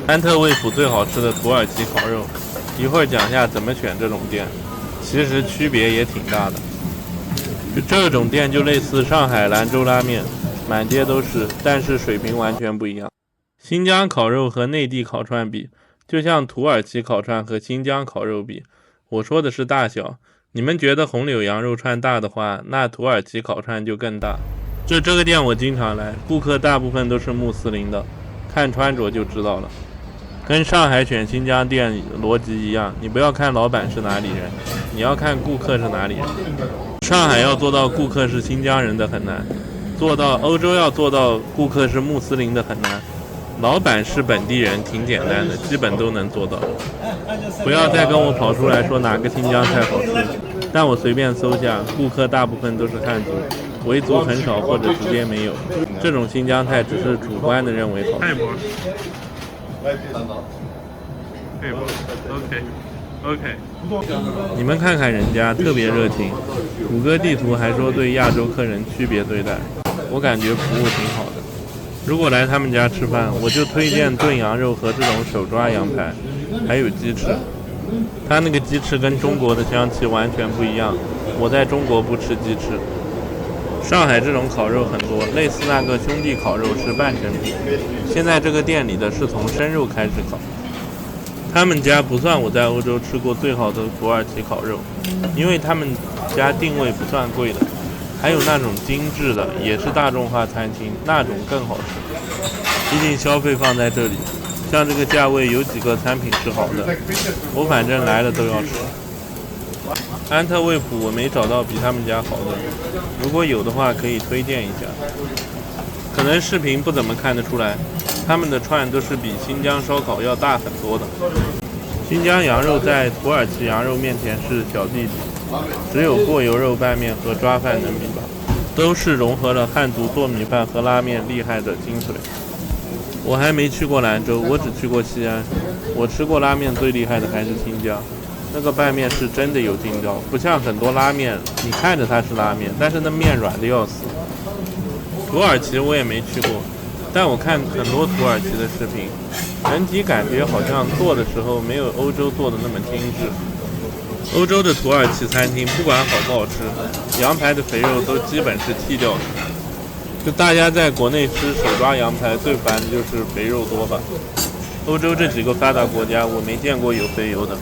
安特卫普最好吃的土耳其烤肉，一会儿讲下怎么选这种店，其实区别也挺大的。这种店就类似上海兰州拉面，满街都是，但是水平完全不一样。新疆烤肉和内地烤串比，就像土耳其烤串和新疆烤肉比，我说的是大小。你们觉得红柳羊肉串大的话，那土耳其烤串就更大。这个店我经常来，顾客大部分都是穆斯林的，看穿着就知道了。跟上海选新疆店逻辑一样，你不要看老板是哪里人，你要看顾客是哪里人。上海要做到顾客是新疆人的很难，欧洲要做到顾客是穆斯林的很难，老板是本地人挺简单的，基本都能做到。不要再跟我跑出来说哪个新疆菜好吃，但我随便搜下，顾客大部分都是汉族，维族很少或者直接没有。这种新疆菜只是主观的认为好吃。OK， 你们看看人家特别热情，谷歌地图还说对亚洲客人区别对待，我感觉服务挺好的。如果来他们家吃饭，我就推荐炖羊肉和这种手抓羊排，还有鸡翅。他那个鸡翅跟中国的香气完全不一样，我在中国不吃鸡翅。上海这种烤肉很多，类似那个兄弟烤肉是半成品，现在这个店里的是从生肉开始烤。他们家不算我在欧洲吃过最好的土耳其烤肉，因为他们家定位不算贵的，还有那种精致的，也是大众化餐厅，那种更好吃。毕竟消费放在这里，像这个价位有几个餐品是好的，我反正来了都要吃。安特卫普我没找到比他们家好的，如果有的话可以推荐一下。可能视频不怎么看得出来，他们的串都是比新疆烧烤要大很多的。新疆羊肉在土耳其羊肉面前是小弟弟，只有过油肉拌面和抓饭能比吧，都是融合了汉族做米饭和拉面厉害的精髓。我还没去过兰州，我只去过西安。我吃过拉面最厉害的还是新疆，那个拌面是真的有劲道，不像很多拉面，你看着它是拉面，但是那面软的要死。土耳其我也没去过，但我看很多土耳其的视频，整体感觉好像做的时候没有欧洲做的那么精致。欧洲的土耳其餐厅不管好不好吃，羊排的肥肉都基本是剔掉的。就大家在国内吃手抓羊排最烦的就是肥肉多吧。欧洲这几个发达国家我没见过有肥油的，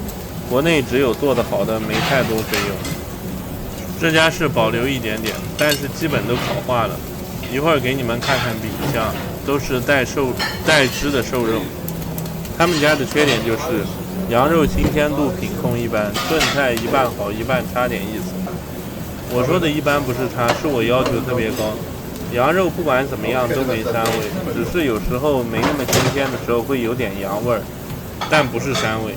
国内只有做得好的没太多肥油。这家是保留一点点，但是基本都烤化了。一会儿给你们看看比较，都是带汁的瘦肉。他们家的缺点就是羊肉新鲜度品控一般，炖菜一半好一半差点意思。我说的一般不是差，是我要求特别高。羊肉不管怎么样都没膻味，只是有时候没那么新鲜的时候会有点羊味儿，但不是膻味。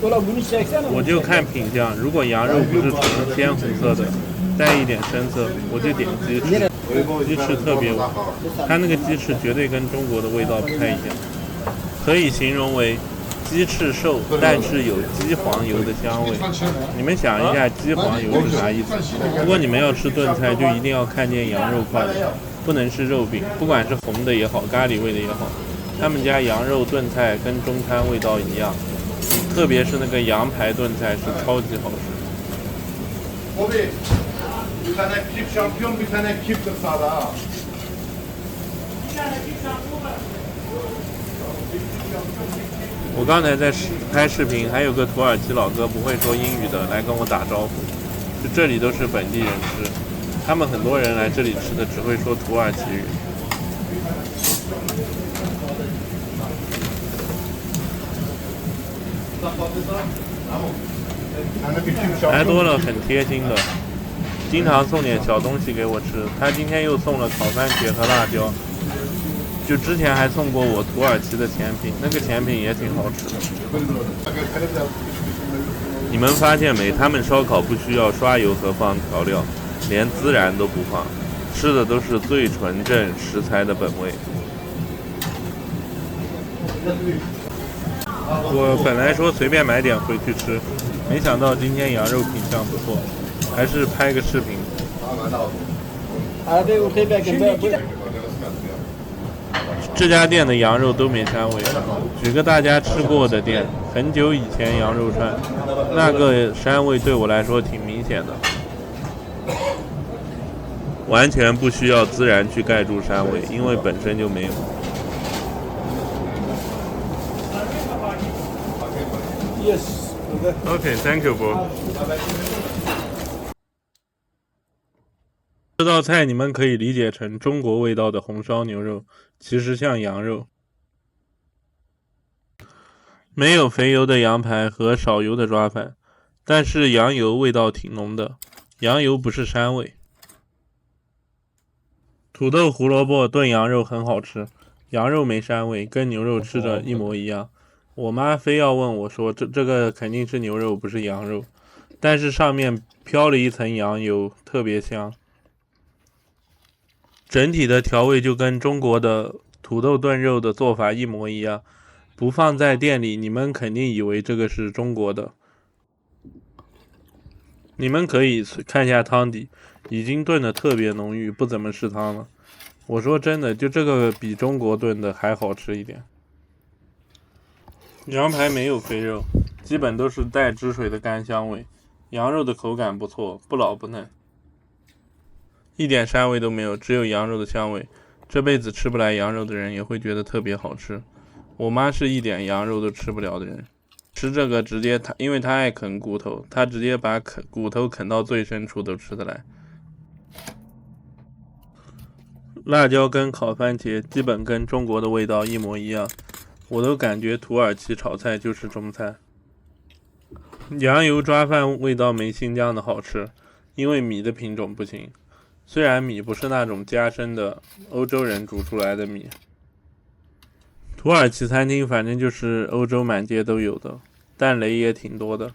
我就看品相，如果羊肉不是纯鲜红色的，带一点深色，我就点鸡翅。鸡翅特别稳，它那个鸡翅绝对跟中国的味道不太一样，可以形容为鸡翅瘦，但是有鸡黄油的香味。你们想一下鸡黄油是啥意思？如果你们要吃炖菜，就一定要看见羊肉块，不能是肉饼，不管是红的也好，咖喱味的也好。他们家羊肉炖菜跟中餐味道一样，特别是那个羊排炖菜是超级好吃。Bir tane kip şampiyon, bir tane kip kırsada ha. 我刚才在拍视频，还有个土耳其老哥不会说英语的来跟我打招呼。就这里都是本地人吃，他们很多人来这里吃的只会说土耳其语。来多了很贴心的，经常送点小东西给我吃。他今天又送了烤番茄和辣椒，就之前还送过我土耳其的甜品，那个甜品也挺好吃的。你们发现没？他们烧烤不需要刷油和放调料，连孜然都不放，吃的都是最纯正食材的本味。我本来说随便买点回去吃，没想到今天羊肉品相不错，还是拍个视频。这家店的羊肉都没膻味。举个大家吃过的店，很久以前羊肉串，那个膻味对我来说挺明显的，完全不需要孜然去盖住膻味，因为本身就没有。Yes. Okay, thank you, bro. 这道菜你们可以理解成中国味道的红烧牛肉，其实像羊肉，没有肥油的羊排和少油的抓饭，但是羊油味道挺浓的，羊油不是膻味。土豆胡萝卜炖羊肉很好吃，羊肉没膻味，跟牛肉吃着一模一样。我妈非要问我说这个肯定是牛肉不是羊肉，但是上面飘了一层羊油，特别香。整体的调味就跟中国的土豆炖肉的做法一模一样，不放在店里你们肯定以为这个是中国的。你们可以看一下汤底，已经炖得特别浓郁，不怎么是汤了。我说真的，就这个比中国炖的还好吃一点。羊排没有肥肉，基本都是带汁水的干香味。羊肉的口感不错，不老不嫩，一点膻味都没有，只有羊肉的香味。这辈子吃不来羊肉的人也会觉得特别好吃。我妈是一点羊肉都吃不了的人，吃这个直接因为她爱啃骨头，她直接把骨头啃到最深处都吃得来。辣椒跟烤番茄基本跟中国的味道一模一样，我都感觉土耳其炒菜就是中餐。羊油抓饭味道没新疆的好吃，因为米的品种不行，虽然米不是那种加深的欧洲人煮出来的米。土耳其餐厅反正就是欧洲满街都有的，但雷也挺多的，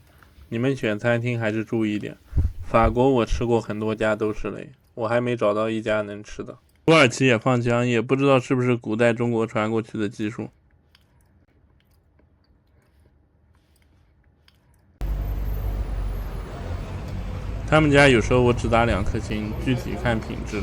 你们选餐厅还是注意点。法国我吃过很多家都是雷，我还没找到一家能吃的。土耳其也放香叶，不知道是不是古代中国传过去的技术。他们家有时候我只打2颗星，具体看品质。